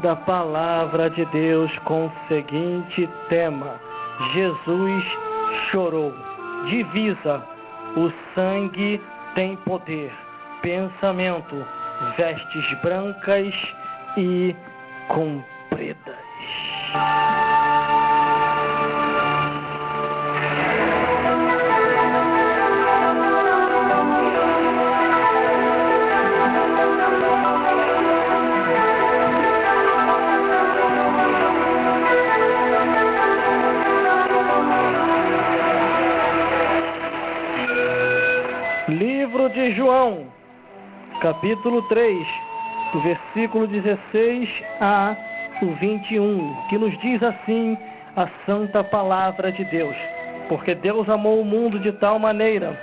da Palavra de Deus com o seguinte tema: Jesus chorou. Divisa: o sangue tem poder. Pensamento: vestes brancas e compridas. Livro de João, capítulo 3, do versículo 16 a 21, que nos diz assim a santa palavra de Deus: porque Deus amou o mundo de tal maneira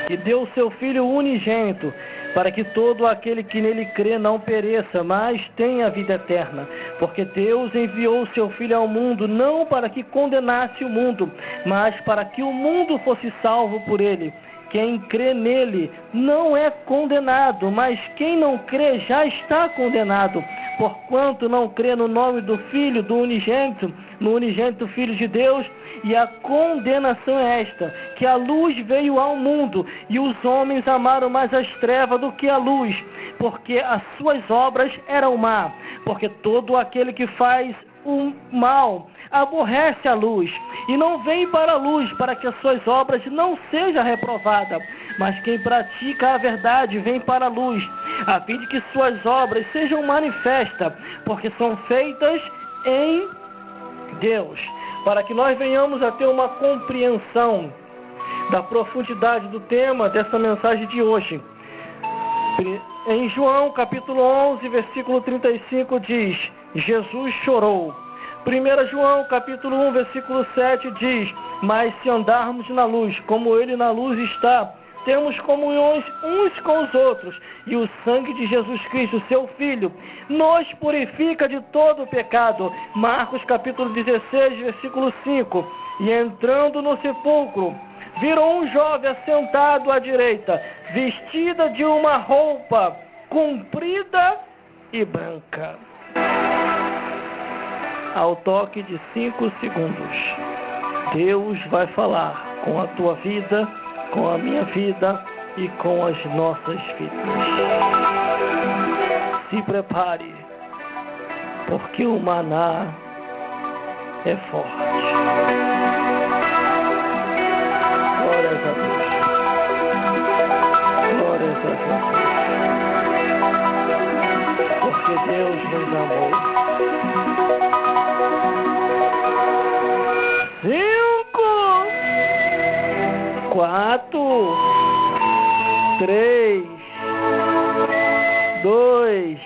que deu o seu Filho unigênito, para que todo aquele que nele crê não pereça, mas tenha a vida eterna. Porque Deus enviou o seu Filho ao mundo, não para que condenasse o mundo, mas para que o mundo fosse salvo por ele. Quem crê nele não é condenado, mas quem não crê já está condenado, porquanto não crê no nome do Filho, do unigênito, no unigênito Filho de Deus. E a condenação é esta: que a luz veio ao mundo, e os homens amaram mais as trevas do que a luz, porque as suas obras eram má. Porque todo aquele que faz o mal aborrece a luz, e não vem para a luz, para que as suas obras não sejam reprovadas. Mas quem pratica a verdade vem para a luz, a fim de que suas obras sejam manifestas, porque são feitas em Deus. Para que nós venhamos a ter uma compreensão da profundidade do tema dessa mensagem de hoje, em João capítulo 11, versículo 35 diz: Jesus chorou. 1 João capítulo 1, versículo 7 diz: mas se andarmos na luz, como ele na luz está, temos comunhões uns com os outros, e o sangue de Jesus Cristo, seu Filho, nos purifica de todo o pecado. Marcos capítulo 16, versículo 5. E entrando no sepulcro, viram um jovem assentado à direita, vestida de uma roupa comprida e branca. Ao toque de 5 segundos, Deus vai falar com a tua vida, com a minha vida e com as nossas vidas. Se prepare, porque o maná é forte. Glórias a Deus. Glórias a Deus. Porque Deus nos amou. 5, 4, 3, 2,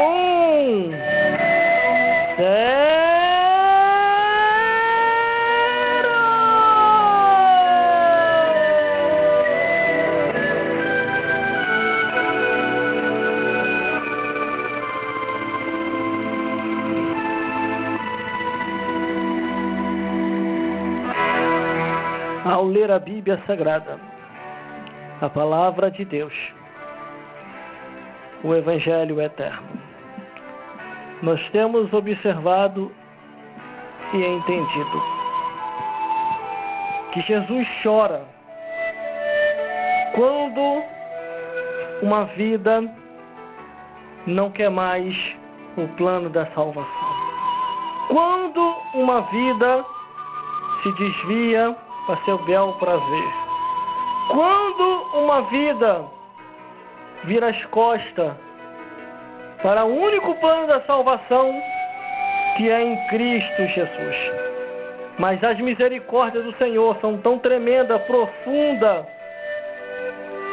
1, 0. Ao ler a Bíblia Sagrada, a Palavra de Deus, o Evangelho Eterno, nós temos observado e entendido que Jesus chora quando uma vida não quer mais o plano da salvação. Quando uma vida se desvia para seu bel prazer. Quando uma vida vira as costas para o único plano da salvação, que é em Cristo Jesus. Mas as misericórdias do Senhor são tão tremendas, profundas,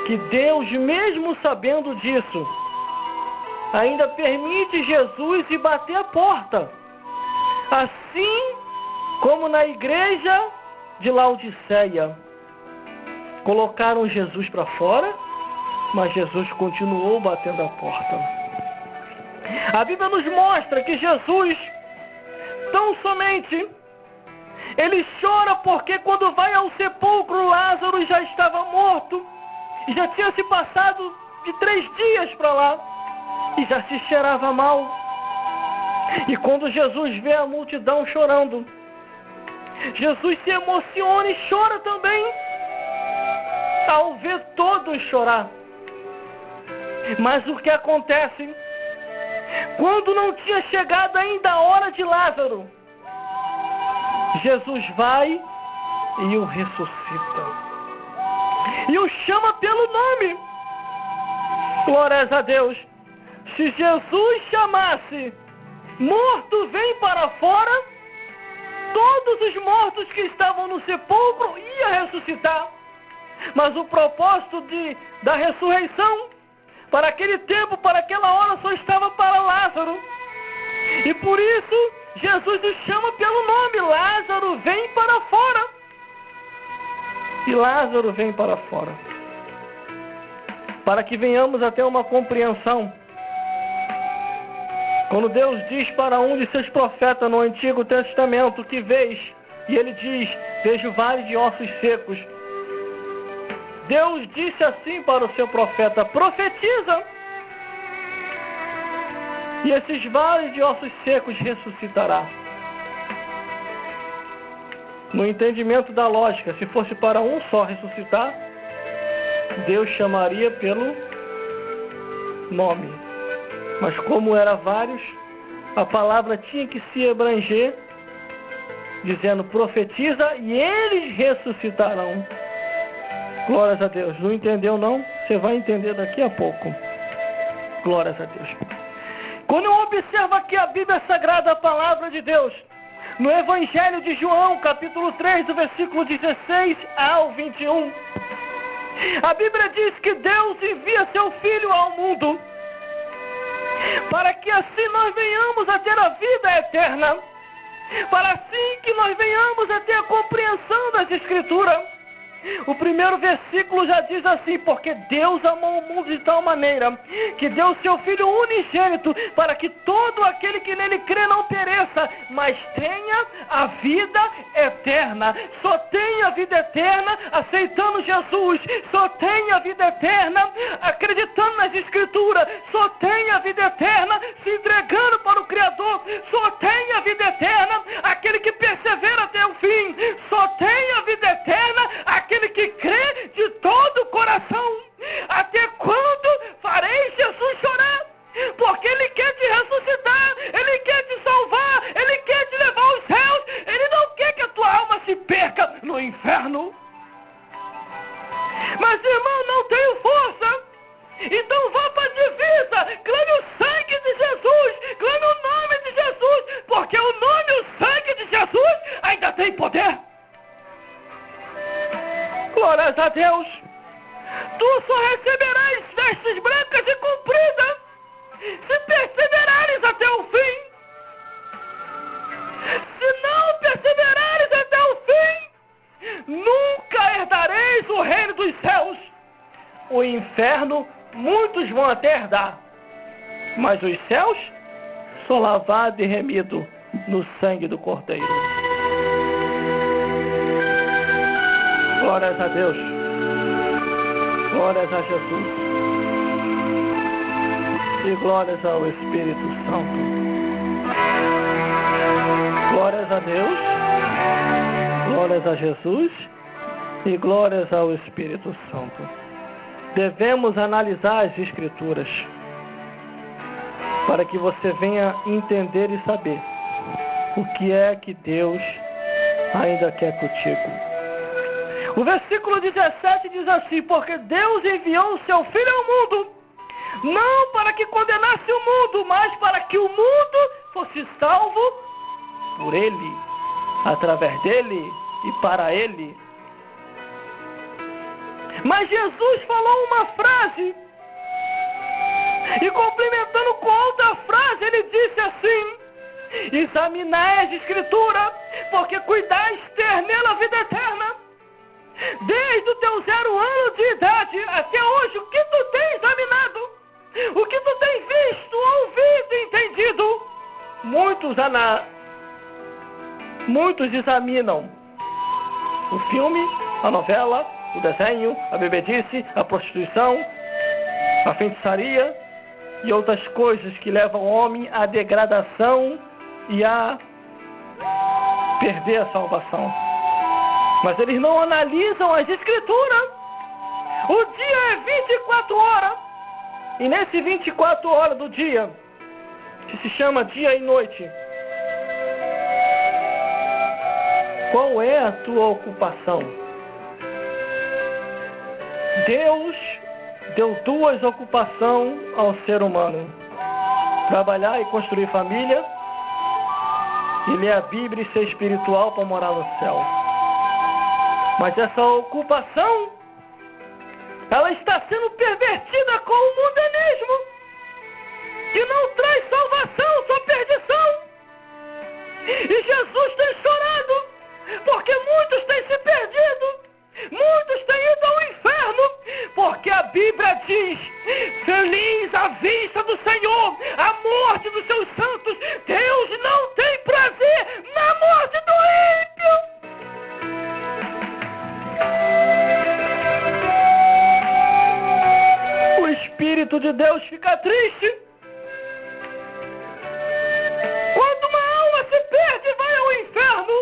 que Deus, mesmo sabendo disso, ainda permite Jesus ir bater a porta. Assim como na igreja de Laodiceia, colocaram Jesus para fora, mas Jesus continuou batendo a porta. A Bíblia nos mostra que Jesus, tão somente, ele chora porque quando vai ao sepulcro, Lázaro já estava morto, e já tinha se passado de 3 dias para lá. e já se cheirava mal. E quando Jesus vê a multidão chorando, Jesus se emociona e chora também, ao ver todos chorar. Mas o que acontece? Quando não tinha chegado ainda a hora de Lázaro, Jesus vai e o ressuscita. E o chama pelo nome. Glórias a Deus. Se Jesus chamasse, morto vem para fora, todos os mortos que estavam no sepulcro iam ressuscitar. Mas o propósito da ressurreição, para aquele tempo, para aquela hora, só estava para Lázaro. E por isso, Jesus o chama pelo nome. Lázaro, vem para fora. E Lázaro vem para fora. Para que venhamos até uma compreensão. Quando Deus diz para um de seus profetas no Antigo Testamento que vês, e ele diz, vejo vale de ossos secos. Deus disse assim para o seu profeta, profetiza. E esses vales de ossos secos ressuscitará. No entendimento da lógica, se fosse para um só ressuscitar, Deus chamaria pelo nome. Mas como era vários, a palavra tinha que se abranger, dizendo, profetiza e eles ressuscitarão. Glórias a Deus. Não entendeu não? Você vai entender daqui a pouco. Glórias a Deus. Quando eu observo aqui a Bíblia Sagrada, a palavra de Deus, no Evangelho de João, capítulo 3, do versículo 16 ao 21, a Bíblia diz que Deus envia seu Filho ao mundo, para que assim nós venhamos a ter a vida eterna, para assim que nós venhamos a ter a compreensão das Escrituras. O primeiro versículo já diz assim, porque Deus amou o mundo de tal maneira, que deu seu Filho unigênito, para que todo aquele que nele crê não pereça, mas tenha a vida eterna. Só tem a vida eterna aceitando Jesus, só tem a vida eterna acreditando nas Escrituras, só tem a vida eterna se entregando para o Criador, só tem a vida eterna aquele que persevera até o fim, só tem a vida eterna aquele que crê de todo o coração. Até quando farei Jesus chorar? Porque Ele quer te ressuscitar, Ele quer te salvar, Ele quer te levar aos céus, Ele não quer que a tua alma se perca no inferno. Mas irmão, não tenho força, então vá para a divisa, clame o sangue de Jesus, clame o nome de Jesus, porque o nome e o sangue de Jesus ainda tem poder. Glórias a Deus. Tu só receberás vestes brancas e compridas se perseverares até o fim. Se não perseverares até o fim, nunca herdareis o reino dos céus. O inferno muitos vão até herdar, mas os céus só lavado e remido no sangue do Cordeiro. Glórias a Deus. Glórias a Jesus. E glórias ao Espírito Santo. Glórias a Deus. Glórias a Jesus. E glórias ao Espírito Santo. Devemos analisar as Escrituras para que você venha entender e saber o que é que Deus ainda quer contigo. O versículo 17 diz assim, porque Deus enviou o seu Filho ao mundo, não para que condenasse o mundo, mas para que o mundo fosse salvo por Ele, através dEle e para Ele. Mas Jesus falou uma frase, e complementando com outra frase, Ele disse assim, examinai as Escrituras, porque cuidais ter nela a vida eterna. Desde o teu 0 ano de idade até hoje, o que tu tens examinado? O que tu tens visto, ouvido e entendido? Muitos examinam o filme, a novela, o desenho, a bebedice, a prostituição, a feitiçaria, e outras coisas que levam o homem à degradação e a perder a salvação. Mas eles não analisam as Escrituras. O dia é 24 horas. E nesse 24 horas do dia, que se chama dia e noite, qual é a tua ocupação? Deus deu duas ocupações ao ser humano: trabalhar e construir família, e ler a Bíblia e ser espiritual para morar no céu. Mas essa ocupação, ela está sendo pervertida com o mundanismo, que não traz salvação, só perdição. E Jesus tem chorado, porque muitos têm se perdido, muitos têm ido ao inferno, porque a Bíblia diz: feliz a vista do Senhor, a morte dos seus santos. Deus não tem prazer na morte do ímpio. O Espírito de Deus fica triste quando uma alma se perde e vai ao inferno.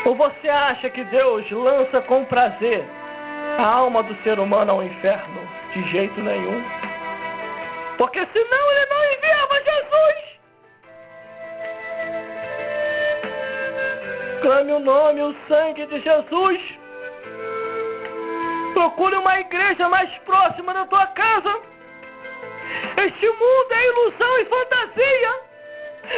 Ou você acha que Deus lança com prazer a alma do ser humano ao inferno? De jeito nenhum. Porque senão ele não enviava Jesus. Clame o nome e o sangue de Jesus. Procure uma igreja mais próxima da tua casa. Este mundo é ilusão e fantasia.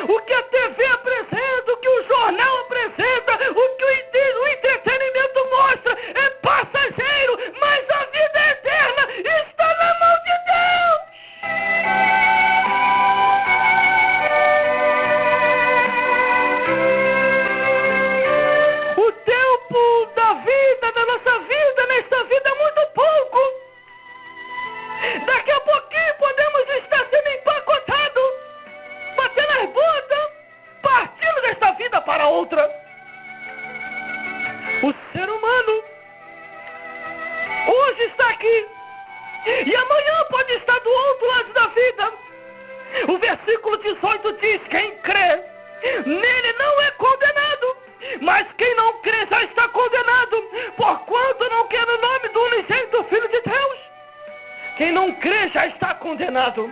O que a TV apresenta, o que o jornal apresenta, o que o entretenimento mostra é passageiro, mas a vida eterna está na mão de Deus. O tempo da vida, da nossa vida, nesta vida é muito pouco. Daqui a pouquinho podemos estar sendo empacotados, batendo as botas, partindo desta vida para outra. O ser humano hoje está aqui e amanhã pode estar do outro lado da vida. O versículo 18 diz: quem crê nele não é condenado, mas quem não crê já está condenado, porquanto não quer o nome do unigênito Filho de Deus. Quem não crê já está condenado.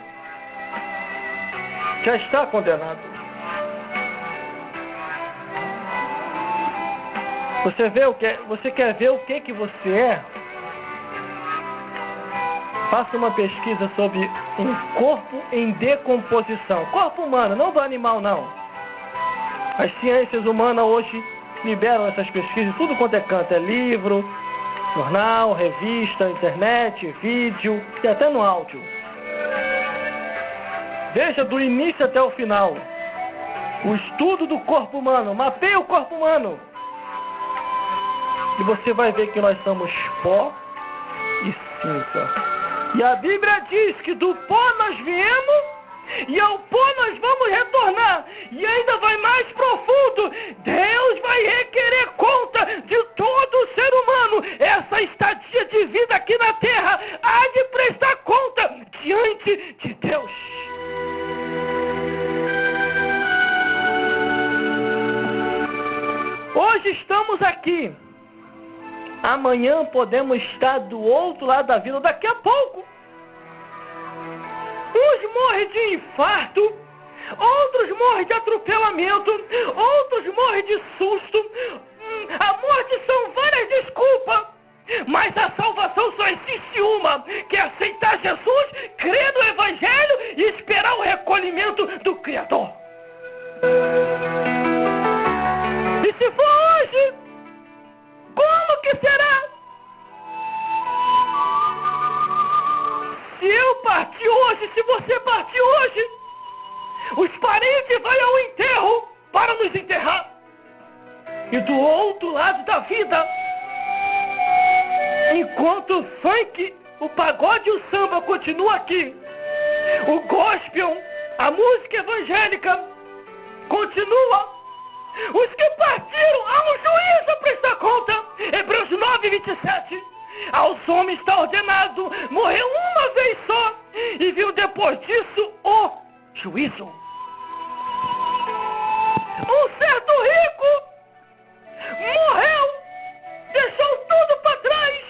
Já está condenado. Você quer ver o que você é? Faça uma pesquisa sobre um corpo em decomposição. Corpo humano, não do animal, não. As ciências humanas hoje liberam essas pesquisas, tudo quanto é canto. É livro, jornal, revista, internet, vídeo e até no áudio. Veja do início até o final o estudo do corpo humano. Mapeie o corpo humano e você vai ver que nós somos pó e cinza. E a Bíblia diz que do pó nós viemos e ao pó nós vamos retornar. E ainda vai mais profundo: Deus vai requerer conta de todo ser humano. Essa estadia de vida aqui na terra há de prestar conta diante de Deus. Hoje estamos aqui, amanhã podemos estar do outro lado da vida, daqui a pouco. Uns morrem de infarto, outros morrem de atropelamento, outros morrem de susto. A morte são várias desculpas, mas a salvação só existe uma, que é aceitar Jesus, crer no Evangelho e esperar o recolhimento do Criador. E se for hoje, como que será? Se eu partir hoje, se você partir hoje, os parentes vão ao enterro para nos enterrar. E do outro lado da vida, enquanto o funk, o pagode e o samba continuam aqui, o gospel, a música evangélica continua. Os que partiram, há um juízo a prestar conta. Hebreus 9:27. Aos homens está ordenado morrer uma vez só, e viu depois disso o juízo. Um certo rico morreu, deixou tudo para trás,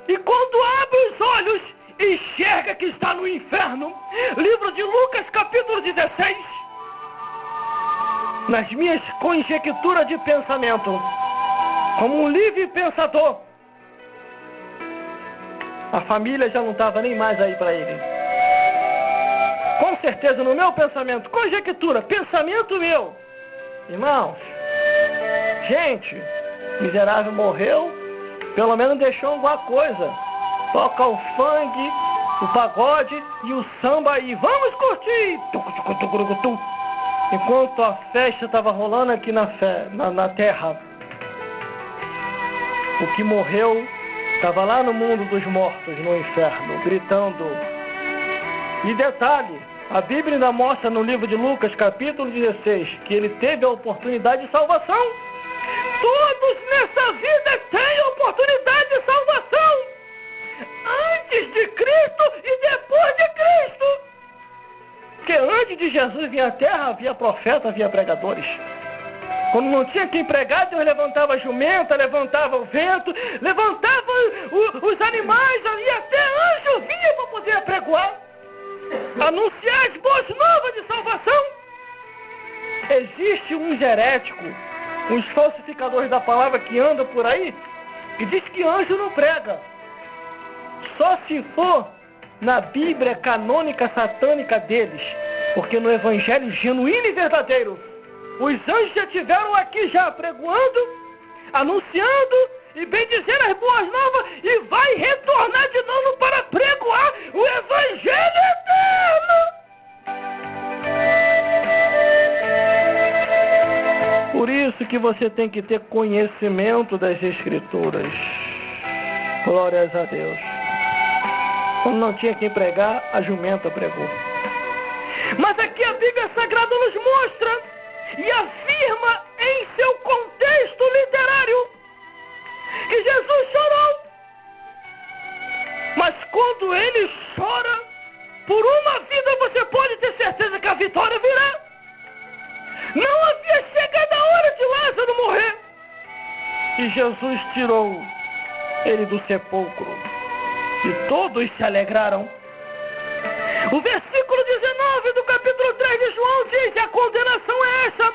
e quando abre os olhos, enxerga que está no inferno. Livro de Lucas, capítulo 16. Nas minhas conjecturas de pensamento, como um livre pensador, a família já não estava nem mais aí para ele. Com certeza, no meu pensamento, conjectura, pensamento meu, irmãos, gente, miserável morreu, pelo menos deixou alguma coisa. Toca o funk, o pagode e o samba aí. Vamos curtir! Enquanto a festa estava rolando aqui na terra, o que morreu estava lá no mundo dos mortos, no inferno, gritando. E detalhe, a Bíblia ainda mostra no livro de Lucas, capítulo 16, que ele teve a oportunidade de salvação. Todos nessa vida têm oportunidade de salvação, antes de Cristo e depois de Cristo. Porque antes de Jesus vir à terra, havia profeta, havia pregadores. Quando não tinha quem pregar, Deus levantava a jumenta, levantava o vento, levantava os animais, e até anjo vinha para poder apregoar, anunciar as boas novas de salvação. Existe uns heréticos, uns falsificadores da palavra que andam por aí, e diz que anjo não prega. Só se for na Bíblia canônica satânica deles, porque no evangelho genuíno e verdadeiro, os anjos já estiveram aqui já pregoando, anunciando e bendizendo as boas novas, e vai retornar de novo para pregoar o evangelho eterno. Por isso que você tem que ter conhecimento das Escrituras. Glórias a Deus. Quando não tinha quem pregar, a jumenta pregou. Mas aqui a Bíblia Sagrada nos mostra e afirma em seu contexto literário que Jesus chorou. Mas quando ele chora por uma vida, você pode ter certeza que a vitória virá. Não havia chegado a hora de Lázaro morrer, e Jesus tirou ele do sepulcro, e todos se alegraram. O versículo 19 do capítulo 3 de João diz: a condenação é essa,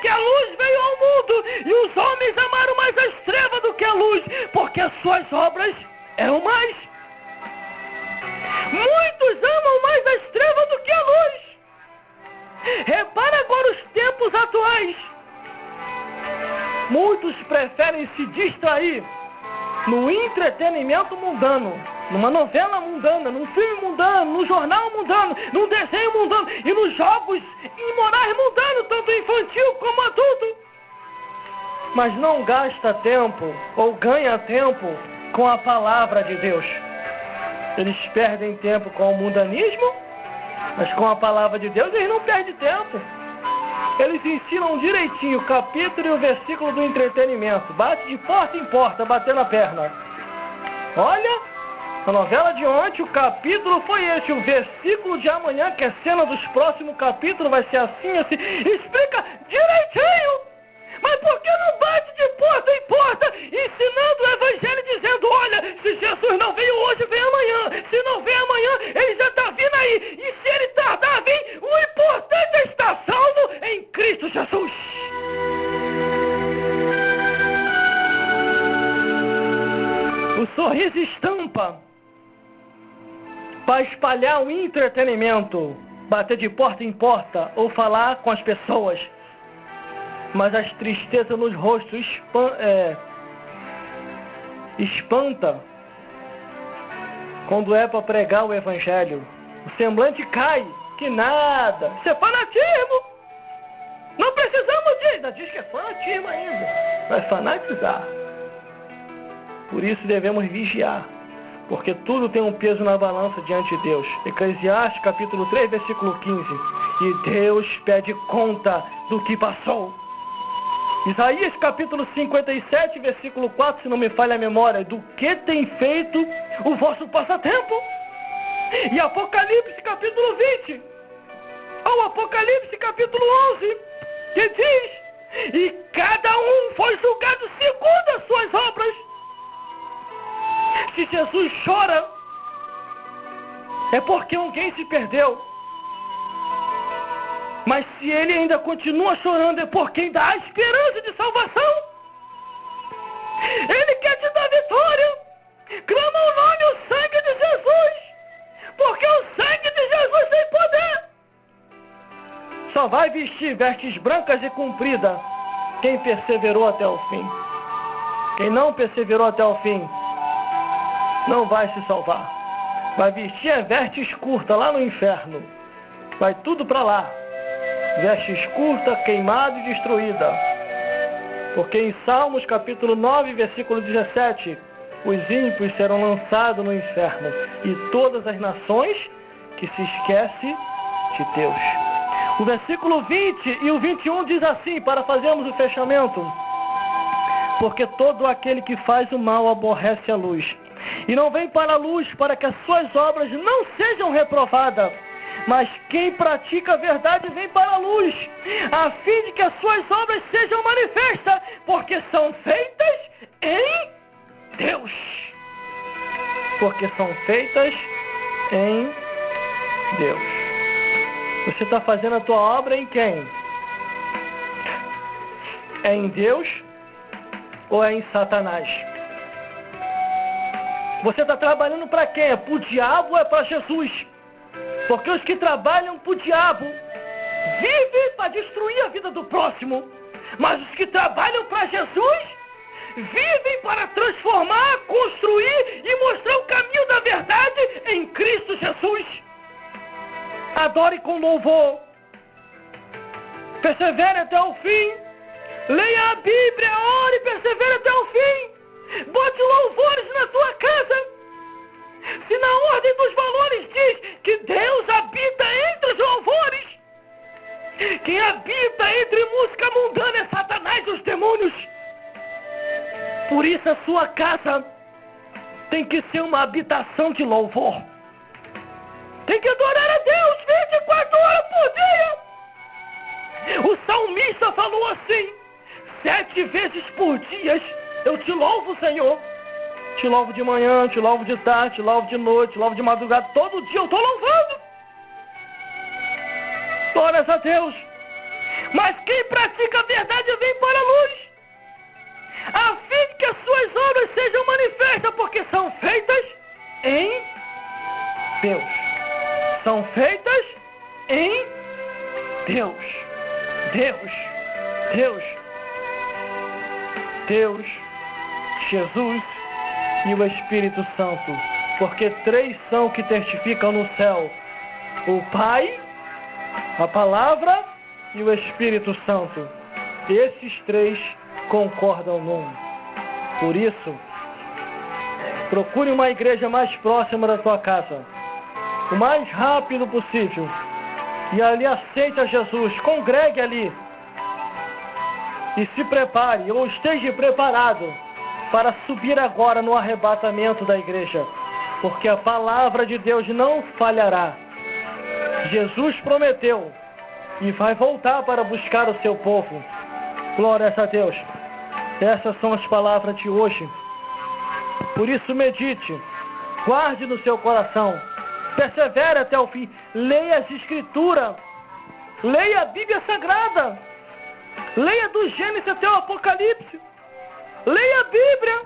que a luz veio ao mundo, e os homens amaram mais as trevas do que a luz, porque as suas obras eram mais. Muitos amam mais as trevas do que a luz. Repara agora os tempos atuais. Muitos preferem se distrair no entretenimento mundano, numa novela mundana, num filme mundano, num jornal mundano, num desenho mundano e nos jogos imorais mundanos, tanto infantil como adulto. Mas não gasta tempo ou ganha tempo com a palavra de Deus. Eles perdem tempo com o mundanismo, mas com a palavra de Deus eles não perdem tempo. Eles ensinam direitinho o capítulo e o versículo do entretenimento. Bate de porta em porta, batendo a perna. Olha, a novela de ontem, o capítulo foi esse. O versículo de amanhã, que é cena dos próximos capítulos, vai ser assim, assim. Explica direitinho. Mas por que não bate de porta em porta, ensinando o evangelho, dizendo: olha, se Jesus não veio hoje, vem amanhã. Se não vem amanhã, ele já está vindo aí. E se ele tardar a vir, o importante é estar salvo em Cristo Jesus. O sorriso estampa para espalhar o entretenimento, bater de porta em porta ou falar com as pessoas. Mas as tristezas nos rostos espanta quando é para pregar o evangelho. O semblante cai, que nada. Isso é fanatismo. Não precisamos disso. Ainda diz que é fanatismo ainda. Vai fanatizar. Por isso devemos vigiar, porque tudo tem um peso na balança diante de Deus. Eclesiastes capítulo 3, versículo 15. E Deus pede conta do que passou. Isaías capítulo 57, versículo 4, se não me falha a memória, do que tem feito o vosso passatempo? E Apocalipse capítulo 20, ou Apocalipse capítulo 11, que diz, e cada um foi julgado segundo as suas obras. Se Jesus chora, é porque alguém se perdeu. Mas se ele ainda continua chorando, é porque ainda há esperança de salvação. Ele quer te dar vitória. Clama o nome e o sangue de Jesus, porque o sangue de Jesus tem poder. Só vai vestir vestes brancas e compridas quem perseverou até o fim. Quem não perseverou até o fim não vai se salvar. Vai vestir vestes curtas lá no inferno. Vai tudo para lá. Vestes curta, queimada e destruída. Porque em Salmos capítulo 9, versículo 17, os ímpios serão lançados no inferno, e todas as nações que se esquecem de Deus. O versículo 20 e o 21 diz assim, para fazermos o fechamento: porque todo aquele que faz o mal aborrece a luz, e não vem para a luz, para que as suas obras não sejam reprovadas. Mas quem pratica a verdade vem para a luz, a fim de que as suas obras sejam manifestas, porque são feitas em Deus. Porque são feitas em Deus. Você está fazendo a tua obra em quem? É em Deus ou é em Satanás? Você está trabalhando para quem? É para o diabo ou é para Jesus? Porque os que trabalham para o diabo vivem para destruir a vida do próximo. Mas os que trabalham para Jesus vivem para transformar, construir e mostrar o caminho da verdade em Cristo Jesus. Adore com louvor. Persevere até o fim. Leia a Bíblia, ore e persevere até o fim. Bote louvores na tua casa. Se na ordem dos valores diz que Deus habita entre os louvores, quem habita entre música mundana é Satanás e os demônios. Por isso a sua casa tem que ser uma habitação de louvor. Tem que adorar a Deus 24 horas por dia. O salmista falou assim: 7 vezes por dia eu te louvo, Senhor. Te louvo de manhã, te louvo de tarde, te louvo de noite, te louvo de madrugada. Todo dia eu estou louvando. Glórias a Deus. Mas quem pratica a verdade vem para a luz, a fim que as suas obras sejam manifestas, porque são feitas em Deus. São feitas em Deus. Deus. Deus. Deus. Jesus e o Espírito Santo, porque 3 são que testificam no céu: o Pai, a Palavra e o Espírito Santo. Esses 3 concordam num. Por isso, procure uma igreja mais próxima da tua casa, o mais rápido possível, e ali aceite a Jesus, congregue ali e se prepare, ou esteja preparado para subir agora no arrebatamento da igreja, porque a palavra de Deus não falhará. Jesus prometeu e vai voltar para buscar o seu povo. Glórias a Deus. Essas são as palavras de hoje. Por isso medite, guarde no seu coração, persevere até o fim, leia as Escrituras, leia a Bíblia Sagrada, leia do Gênesis até o Apocalipse. Leia a Bíblia,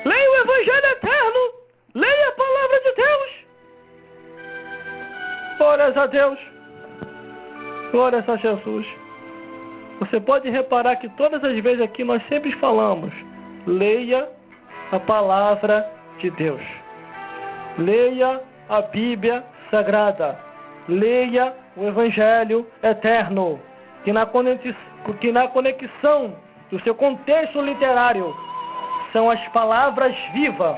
leia o Evangelho Eterno, leia a Palavra de Deus. Glórias a Deus, glórias a Jesus. Você pode reparar que todas as vezes aqui nós sempre falamos: leia a Palavra de Deus, leia a Bíblia Sagrada, leia o Evangelho Eterno, que na conexão do seu contexto literário são as palavras vivas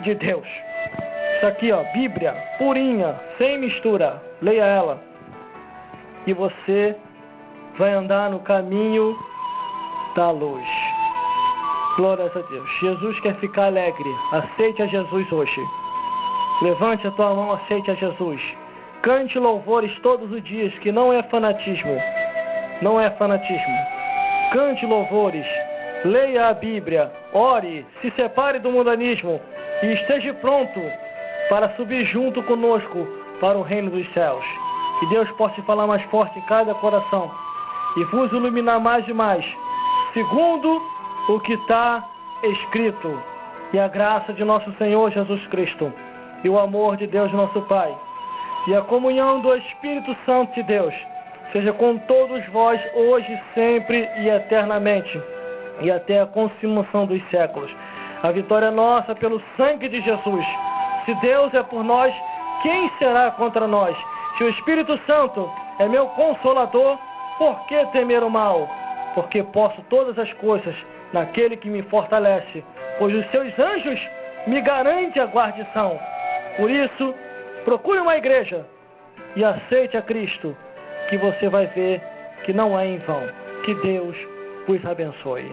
de Deus. Isso aqui, ó, Bíblia, purinha, sem mistura. Leia ela. E você vai andar no caminho da luz. Glórias a Deus. Jesus quer ficar alegre. Aceite a Jesus hoje. Levante a tua mão, aceite a Jesus. Cante louvores todos os dias, que não é fanatismo. Não é fanatismo. Cante louvores. Leia a Bíblia. Ore. Se separe do mundanismo. E esteja pronto para subir junto conosco para o reino dos céus. Que Deus possa falar mais forte em cada coração e vos iluminar mais e mais, segundo o que está escrito. E a graça de nosso Senhor Jesus Cristo, e o amor de Deus nosso Pai, e a comunhão do Espírito Santo de Deus, seja com todos vós, hoje, sempre e eternamente, e até a consumação dos séculos. A vitória é nossa pelo sangue de Jesus. Se Deus é por nós, quem será contra nós? Se o Espírito Santo é meu consolador, por que temer o mal? Porque posso todas as coisas naquele que me fortalece, pois os seus anjos me garantem a guardição. Por isso, procure uma igreja e aceite a Cristo, que você vai ver que não é em vão. Que Deus vos abençoe.